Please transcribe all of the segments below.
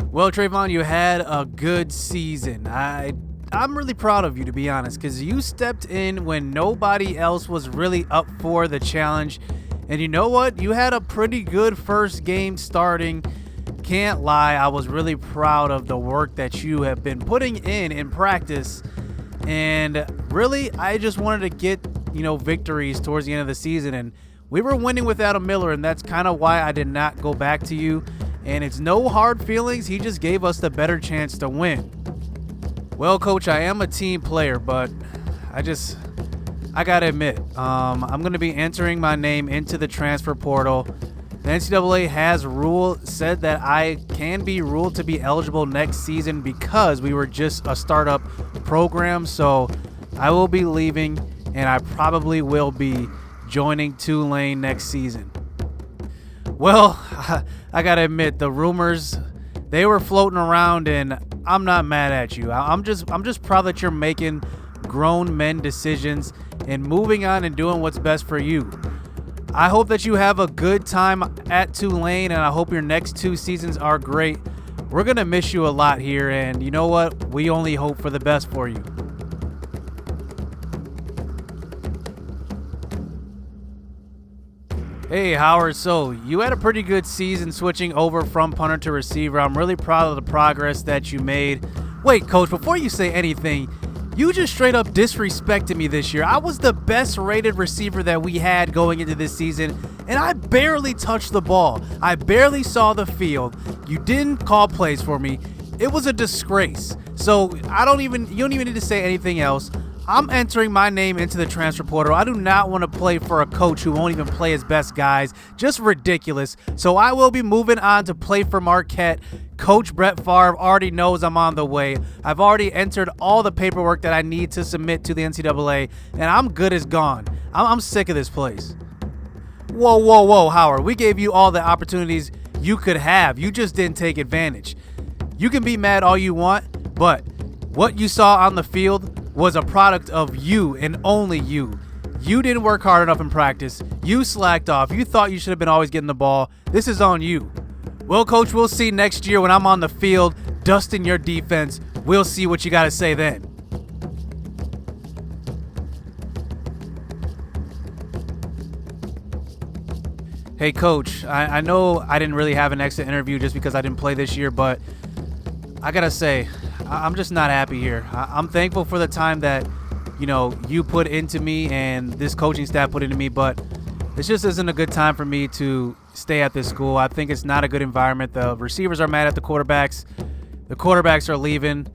Well, Trayvon, you had a good season. I'm really proud of you, to be honest, because you stepped in when nobody else was really up for the challenge. And you know what? You had a pretty good first game starting. Can't lie, I was really proud of the work that you have been putting in practice. And really, I just wanted to get, victories towards the end of the season. And we were winning with Adam Miller, and that's kind of why I did not go back to you. And it's no hard feelings. He just gave us the better chance to win. Well, Coach, I am a team player, but I got to admit, I'm going to be entering my name into the transfer portal. The NCAA has said that I can be ruled to be eligible next season because we were just a startup program. So I will be leaving, and I probably will be joining Tulane next season. Well, I got to admit, the rumors, they were floating around, and I'm not mad at you. I'm just proud that you're making grown men decisions and moving on and doing what's best for you. I hope that you have a good time at Tulane, and I hope your next 2 seasons are great. We're going to miss you a lot here, and you know what? We only hope for the best for you. Hey, Howard, so you had a pretty good season switching over from punter to receiver. I'm really proud of the progress that you made. Wait, Coach, before you say anything, you just straight up disrespected me this year. I was the best rated receiver that we had going into this season, and I barely touched the ball. I barely saw the field. You didn't call plays for me. It was a disgrace. So you don't even need to say anything else. I'm entering my name into the transfer portal. I do not want to play for a coach who won't even play his best guys. Just ridiculous. So I will be moving on to play for Marquette. Coach Brett Favre already knows I'm on the way. I've already entered all the paperwork that I need to submit to the NCAA, and I'm good as gone. I'm sick of this place. Whoa, Howard. We gave you all the opportunities you could have. You just didn't take advantage. You can be mad all you want, but what you saw on the field was a product of you and only you. You didn't work hard enough in practice. You slacked off. You thought you should have been always getting the ball. This is on you. Well, Coach, we'll see next year when I'm on the field dusting your defense. We'll see what you got to say then. Hey, Coach, I know I didn't really have an exit interview just because I didn't play this year, but I got to say, I'm just not happy here. I'm thankful for the time that, you put into me and this coaching staff put into me, but this just isn't a good time for me to stay at this school. I think it's not a good environment. The receivers are mad at the quarterbacks. The quarterbacks are leaving.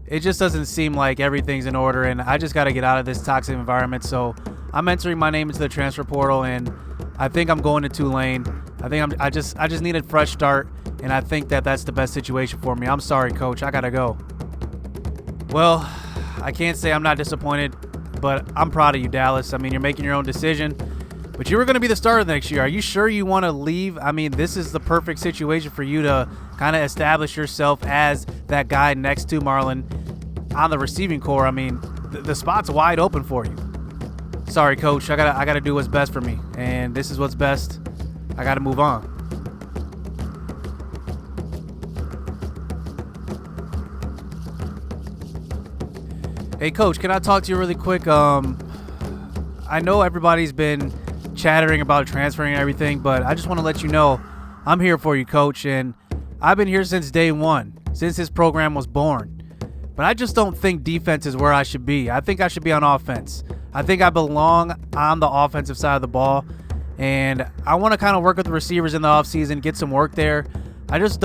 It just doesn't seem like everything's in order, and I just got to get out of this toxic environment. So I'm entering my name into the transfer portal, and I think I'm going to Tulane. I just need a fresh start, and I think that's the best situation for me. I'm sorry, Coach. I got to go. Well, I can't say I'm not disappointed, but I'm proud of you, Dallas. I mean, you're making your own decision, but you were going to be the starter next year. Are you sure you want to leave? I mean, this is the perfect situation for you to kind of establish yourself as that guy next to Marlon on the receiving core. I mean, the spot's wide open for you. Sorry, Coach. I gotta do what's best for me, and this is what's best. I got to move on. Hey, Coach, can I talk to you really quick? I know everybody's been chattering about transferring and everything, but I just want to let you know I'm here for you, Coach, and I've been here since day one, since this program was born. But I just don't think defense is where I should be. I think I should be on offense. I think I belong on the offensive side of the ball, and I want to kind of work with the receivers in the offseason, get some work there. It's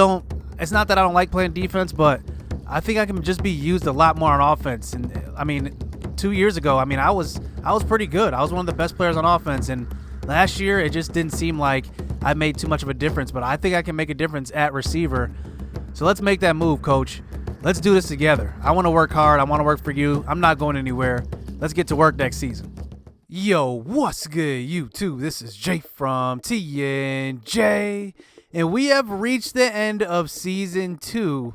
not that I don't like playing defense, but I think I can just be used a lot more on offense. And I mean, 2 years ago, I was pretty good. I was one of the best players on offense, and last year it just didn't seem like I made too much of a difference, but I think I can make a difference at receiver. So let's make that move, Coach. Let's do this together. I want to work hard. I want to work for you. I'm not going anywhere. Let's get to work next season. Yo, what's good, YouTube? This is Jay from TNJ, and we have reached the end of Season 2.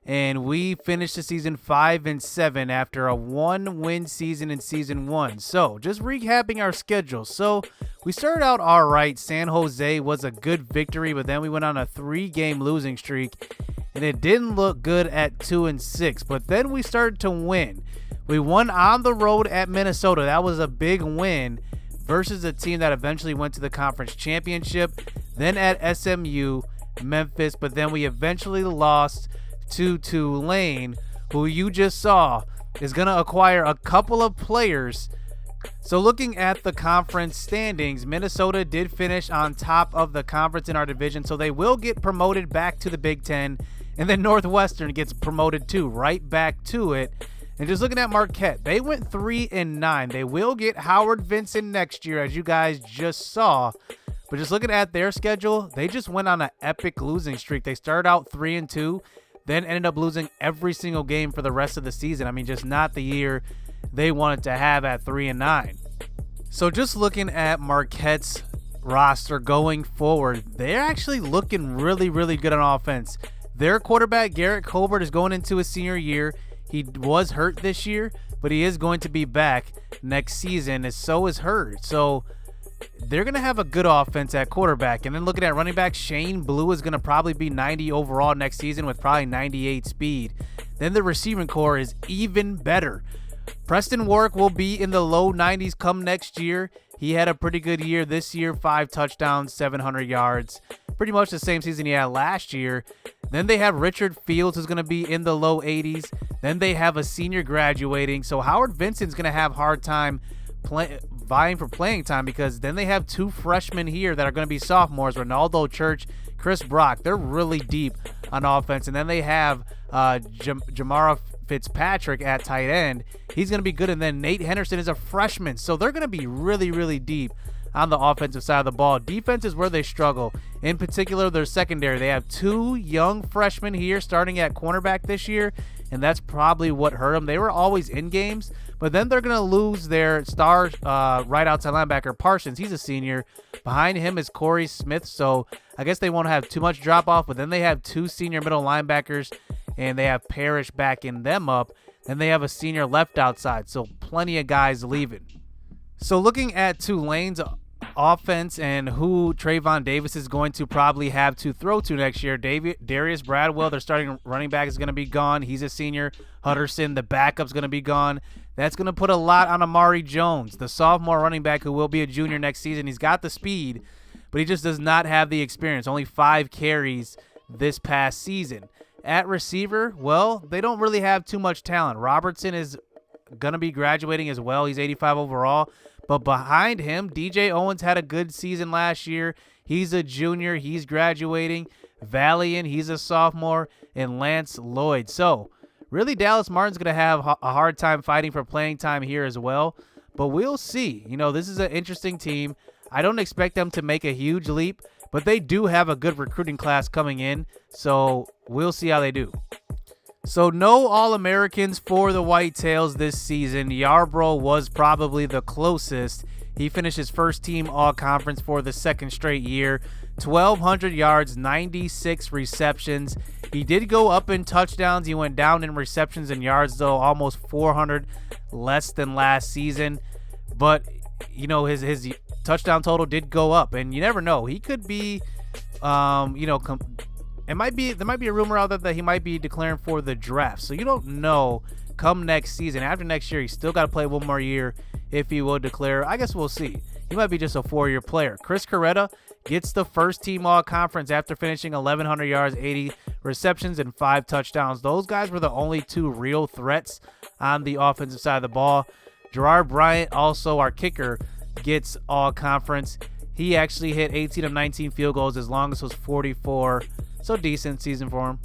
And we finished the season 5-7 after a 1-win season in Season 1. So, just recapping our schedule. So, we started out all right. San Jose was a good victory, but then we went on a 3-game losing streak. and it didn't look good at 2-6. But then we started to win. We won on the road at Minnesota. That was a big win versus a team that eventually went to the conference championship. Then at SMU, Memphis, but then we eventually lost to Tulane, who you just saw is going to acquire a couple of players. So looking at the conference standings, Minnesota did finish on top of the conference in our division, so they will get promoted back to the Big Ten, and then Northwestern gets promoted too, right back to it. And just looking at Marquette, they went 3-9. They will get Howard Vincent next year, as you guys just saw. But just looking at their schedule, they just went on an epic losing streak. They started out 3-2, then ended up losing every single game for the rest of the season. I mean, just not the year they wanted to have at 3-9. So just looking at Marquette's roster going forward, they're actually looking really, really good on offense. Their quarterback, Garrett Colbert, is going into his senior year. He was hurt this year, but he is going to be back next season, and so is Hurd. So they're going to have a good offense at quarterback. And then looking at running back, Shane Blue is going to probably be 90 overall next season with probably 98 speed. Then the receiving core is even better. Preston Warwick will be in the low 90s come next year. He had a pretty good year this year, 5 touchdowns, 700 yards. Pretty much the same season he had last year. Then they have Richard Fields, who's going to be in the low 80s. Then they have a senior graduating. So Howard Vincent's going to have a hard time vying for playing time, because then they have 2 freshmen here that are going to be sophomores, Ronaldo Church, Chris Brock. They're really deep on offense. And then they have Jamara Fitzpatrick at tight end. He's going to be good. And then Nate Henderson is a freshman. So they're going to be really, really deep on the offensive side of the ball. Defense is where they struggle. In particular, their secondary. They have 2 young freshmen here starting at cornerback this year, and that's probably what hurt them. They were always in games, but then they're going to lose their star right outside linebacker, Parsons. He's a senior. Behind him is Corey Smith, so I guess they won't have too much drop-off, but then they have 2 senior middle linebackers, and they have Parrish backing them up. Then they have a senior left outside, so plenty of guys leaving. So looking at Tulane's offense and who Trayvon Davis is going to probably have to throw to next year, Darius Bradwell, their starting running back, is going to be gone. He's a senior. Hutterson, the backup's going to be gone. That's going to put a lot on Amari Jones, the sophomore running back who will be a junior next season. He's got the speed, but he just does not have the experience. Only 5 carries this past season. At receiver, well, they don't really have too much talent. Robertson is going to be graduating as well. He's 85 overall. But behind him, DJ Owens had a good season last year. He's a junior. He's graduating. Valiant, he's a sophomore. And Lance Lloyd. So, really, Dallas Martin's going to have a hard time fighting for playing time here as well. But we'll see. You know, this is an interesting team. I don't expect them to make a huge leap, but they do have a good recruiting class coming in. So, we'll see how they do. So no All-Americans for the Whitetails this season. Yarbrough was probably the closest. He finished his first team All-Conference for the 2nd straight year. 1,200 yards, 96 receptions. He did go up in touchdowns. He went down in receptions and yards, though, almost 400 less than last season. But, you know, his touchdown total did go up. And you never know. He could be, there might be a rumor out there that he might be declaring for the draft. So you don't know come next season. After next year, he's still got to play one more year if he will declare. I guess we'll see. He might be just a 4-year player. Chris Coretta gets the first team All-Conference after finishing 1,100 yards, 80 receptions, and 5 touchdowns. Those guys were the only 2 real threats on the offensive side of the ball. Gerard Bryant, also our kicker, gets All-Conference. He actually hit 18 of 19 field goals. His longest was 44. So decent season for him.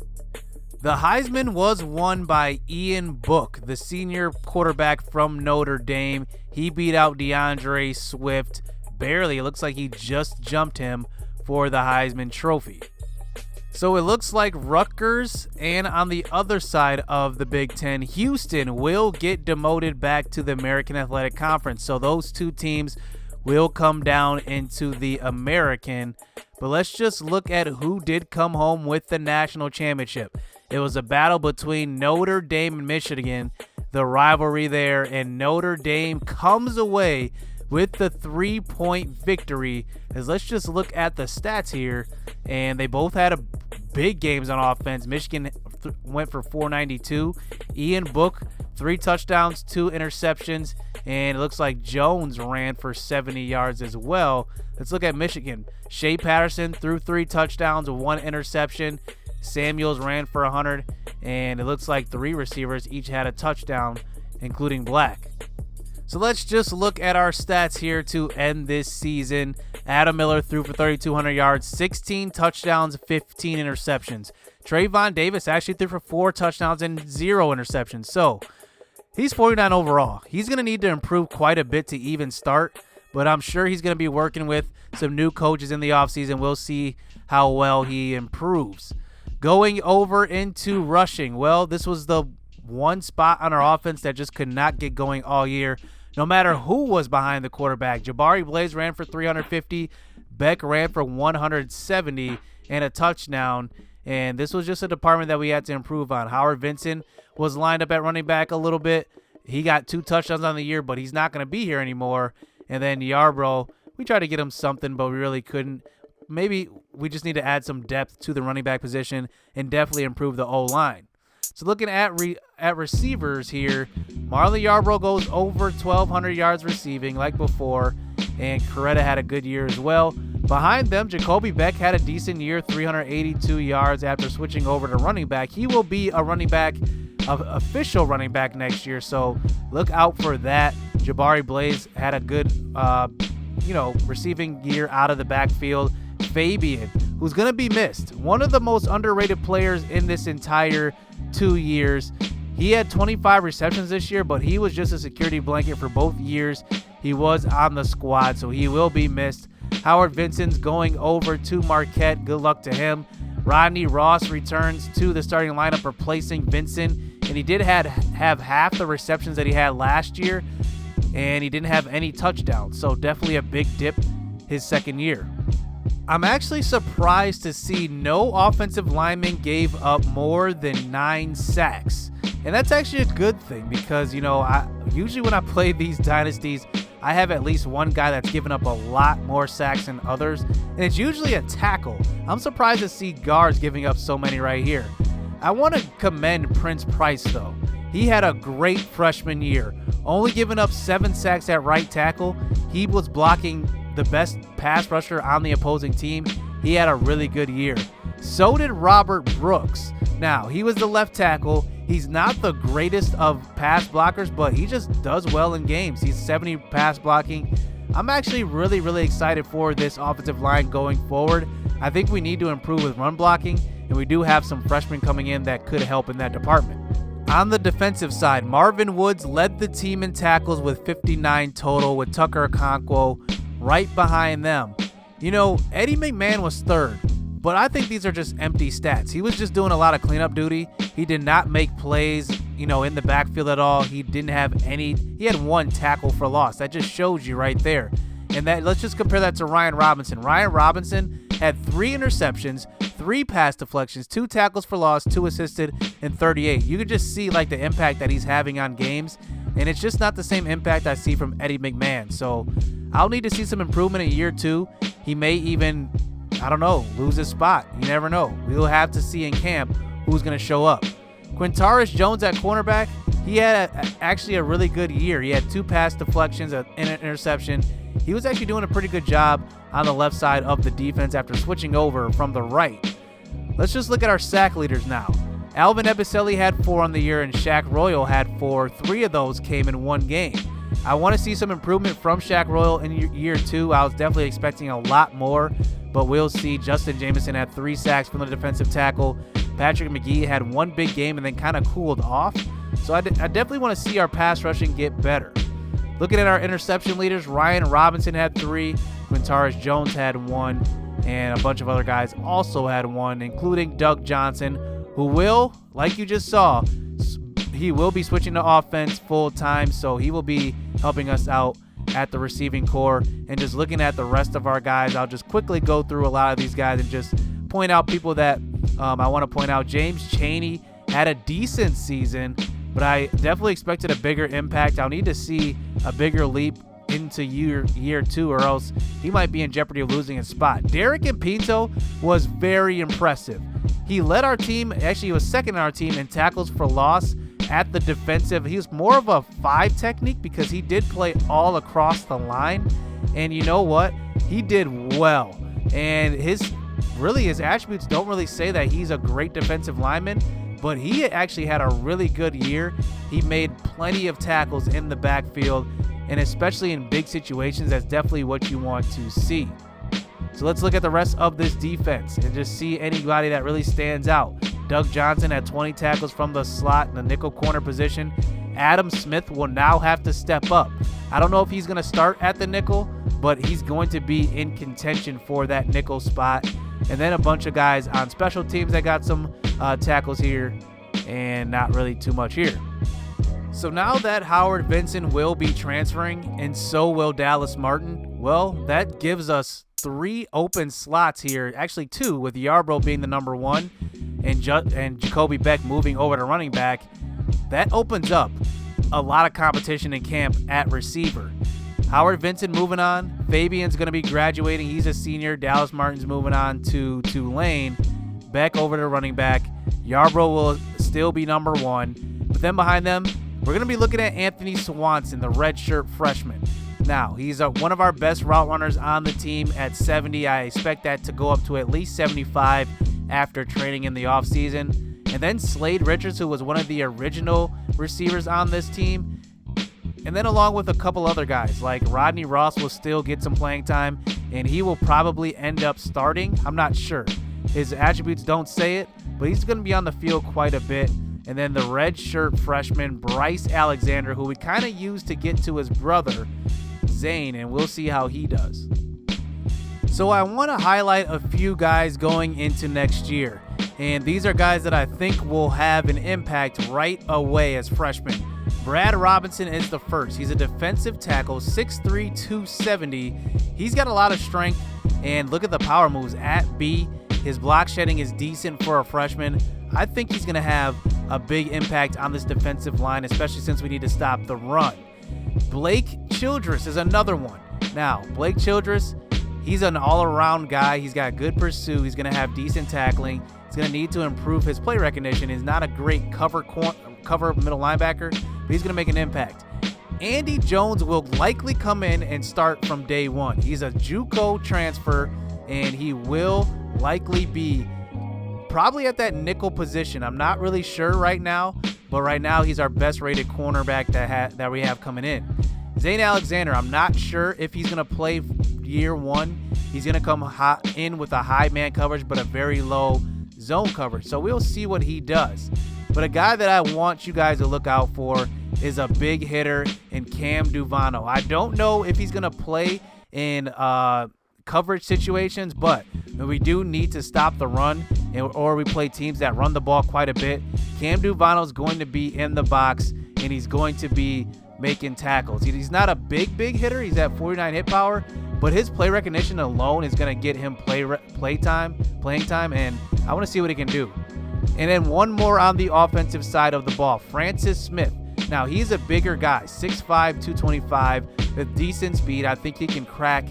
The Heisman was won by Ian Book, the senior quarterback from Notre Dame. He beat out DeAndre Swift barely. It looks like he just jumped him for the Heisman Trophy. So it looks like Rutgers and on the other side of the Big Ten, Houston will get demoted back to the American Athletic Conference. So those 2 teams will come down into the American. But let's just look at who did come home with the national championship. It was a battle between Notre Dame and Michigan, the rivalry there, and Notre Dame comes away with the 3-point victory. As let's just look at the stats here, and they both had a big games on offense. Michigan went for 492. Ian Book, 3 touchdowns, 2 interceptions, and it looks like Jones ran for 70 yards as well. Let's look at Michigan. Shea Patterson threw 3 touchdowns, 1 interception. Samuels ran for 100, and it looks like 3 receivers each had a touchdown, including Black. So let's just look at our stats here to end this season. Adam Miller threw for 3,200 yards, 16 touchdowns, 15 interceptions. Trayvon Davis actually threw for 4 touchdowns and 0 interceptions. So he's 49 overall. He's going to need to improve quite a bit to even start, but I'm sure he's going to be working with some new coaches in the offseason. We'll see how well he improves. Going over into rushing. Well, this was the one spot on our offense that just could not get going all year, no matter who was behind the quarterback. Jabari Blaze ran for 350. Beck ran for 170 and a touchdown. And this was just a department that we had to improve on. Howard Vincent was lined up at running back a little bit. He got 2 touchdowns on the year, but he's not going to be here anymore. And then Yarbrough, we tried to get him something, but we really couldn't. Maybe we just need to add some depth to the running back position and definitely improve the O-line. So looking at receivers here, Marlon Yarbrough goes over 1,200 yards receiving like before, and Coretta had a good year as well. Behind them, Jacoby Beck had a decent year, 382 yards after switching over to running back. He will be a running back, official running back next year, so look out for that. Jabari Blaze had a good, receiving year out of the backfield. Fabian, who's going to be missed, one of the most underrated players in this entire 2 years. He had 25 receptions this year, but he was just a security blanket for both years. He was on the squad, so he will be missed. Howard Vincent's going over to Marquette. Good luck to him. Rodney Ross returns to the starting lineup, replacing Vincent, and he did have half the receptions that he had last year, and he didn't have any touchdowns, so definitely a big dip his second year. I'm actually surprised to see no offensive lineman gave up more than 9 sacks. And that's actually a good thing because, usually when I play these dynasties, I have at least one guy that's given up a lot more sacks than others. And it's usually a tackle. I'm surprised to see guards giving up so many right here. I want to commend Prince Price, though. He had a great freshman year, only giving up 7 sacks at right tackle. He was blocking the best pass rusher on the opposing team. He had a really good year. So did Robert Brooks. Now, he was the left tackle. He's not the greatest of pass blockers, but he just does well in games. He's 70 pass blocking. I'm actually really, really excited for this offensive line going forward. I think we need to improve with run blocking, and we do have some freshmen coming in that could help in that department. On the defensive side, Marvin Woods led the team in tackles with 59 total, with Tucker Okonkwo right behind them. Eddie McMahon was 3rd, but I think these are just empty stats. He was just doing a lot of cleanup duty. He did not make plays, in the backfield at all. He didn't have any. He had 1 tackle for loss. That just shows you right there. And let's just compare that to Ryan Robinson. Ryan Robinson had 3 interceptions, 3 pass deflections, 2 tackles for loss, 2 assisted, and 38. You could just see the impact that he's having on games, and it's just not the same impact I see from Eddie McMahon. So I'll need to see some improvement in year 2. He may even, lose his spot. You never know. We'll have to see in camp who's going to show up. Quintaris Jones at cornerback, he had actually a really good year. He had 2 pass deflections and an interception. He was actually doing a pretty good job on the left side of the defense after switching over from the right. Let's just look at our sack leaders now. Alvin Ebicelli had 4 on the year, and Shaq Royal had 4. 3 of those came in 1 game. I want to see some improvement from Shaq Royal in year 2. I was definitely expecting a lot more, but we'll see. Justin Jameson had 3 sacks from the defensive tackle. Patrick McGee had 1 big game and then kind of cooled off. So I definitely want to see our pass rushing get better. Looking at our interception leaders, Ryan Robinson had 3, Quintaris Jones had 1, and a bunch of other guys also had 1, including Doug Johnson, who will, like you just saw, he will be switching to offense full time, so he will be helping us out at the receiving core. And just looking at the rest of our guys, I'll just quickly go through a lot of these guys and just point out people that I want to point out. James Chaney had a decent season, but I definitely expected a bigger impact. I'll need to see a bigger leap into year 2, or else he might be in jeopardy of losing his spot. Derek Pinto was very impressive. He led our team. Actually, he was second in our team in tackles for loss at the defensive. He was more of a 5 technique because he did play all across the line. And you know what? He did well. And his attributes don't really say that he's a great defensive lineman, but he actually had a really good year. He made plenty of tackles in the backfield, and especially in big situations, that's definitely what you want to see. So let's look at the rest of this defense and just see anybody that really stands out. Doug Johnson had 20 tackles from the slot in the nickel corner position. Adam Smith will now have to step up. I don't know if he's going to start at the nickel, but he's going to be in contention for that nickel spot. And then a bunch of guys on special teams that got some tackles here, and not really too much here. So now that Howard Vincent will be transferring, and so will Dallas Martin, well, that gives us 3 open slots here. Actually 2, with Yarbrough being the number 1 and Jacoby Beck moving over to running back. That opens up a lot of competition in camp at receiver. Howard Vincent moving on. Fabian's going to be graduating. He's a senior. Dallas Martin's moving on to Tulane. Beck over to running back. Yarbrough will still be number 1. But then behind them, we're going to be looking at Anthony Swanson, the redshirt freshman. Now, he's one of our best route runners on the team at 70. I expect that to go up to at least 75 after training in the offseason. And then Slade Richards, who was one of the original receivers on this team. And then along with a couple other guys, like Rodney Ross will still get some playing time, and he will probably end up starting. I'm not sure. His attributes don't say it, but he's going to be on the field quite a bit. And then the red shirt freshman, Bryce Alexander, who we kind of used to get to his brother, Zane, and we'll see how he does. So I want to highlight a few guys going into next year. And these are guys that I think will have an impact right away as freshmen. Brad Robinson is the first. He's a defensive tackle, 6'3", 270. He's got a lot of strength, and look at the power moves at B. His block shedding is decent for a freshman. I think he's going to have a big impact on this defensive line, especially since we need to stop the run. Blake Childress is another one. Now, Blake Childress, he's an all-around guy. He's got good pursuit. He's going to have decent tackling. He's going to need to improve his play recognition. He's not a great cover middle linebacker, but he's going to make an impact. Andy Jones will likely come in and start from day 1. He's a JUCO transfer, and he will likely be probably at that nickel position. I'm not really sure right now, but right now he's our best rated cornerback that we have coming in. Zane Alexander, I'm not sure if he's going to play year 1. He's going to come in with a high man coverage, but a very low zone coverage. So we'll see what he does. But a guy that I want you guys to look out for is a big hitter in Cam Duvano. I don't know if he's going to play in coverage situations, but we do need to stop the run, or we play teams that run the ball quite a bit. Cam Duvano is going to be in the box, and he's going to be making tackles. He's not a big hitter. He's at 49 hit power, but his play recognition alone is going to get him playing time, and I want to see what he can do. And then one more on the offensive side of the ball, Francis Smith. Now, he's a bigger guy, 6'5", 225, with decent speed. I think he can crack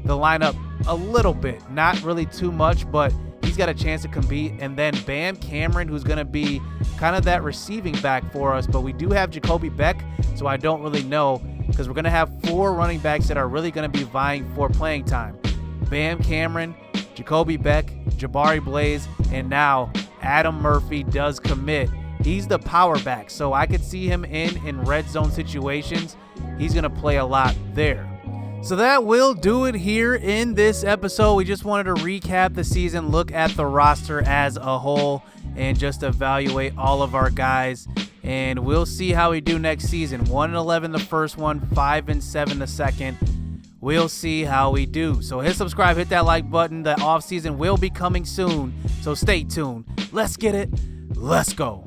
the lineup a little bit, not really too much, but he's got a chance to compete. And then Bam Cameron, who's going to be kind of that receiving back for us, but we do have Jacoby Beck, so I don't really know, because we're going to have 4 running backs that are really going to be vying for playing time. Bam Cameron, Jacoby Beck, Jabari Blaze, and now Adam Murphy does commit. He's the power back, so I could see him in red zone situations. He's going to play a lot there. So that will do it here in this episode. We just wanted to recap the season, look at the roster as a whole, and just evaluate all of our guys. And we'll see how we do next season. 1-11 the first one, 5-7 the second. We'll see how we do. So hit subscribe, hit that like button. The offseason will be coming soon, so stay tuned. Let's get it. Let's go.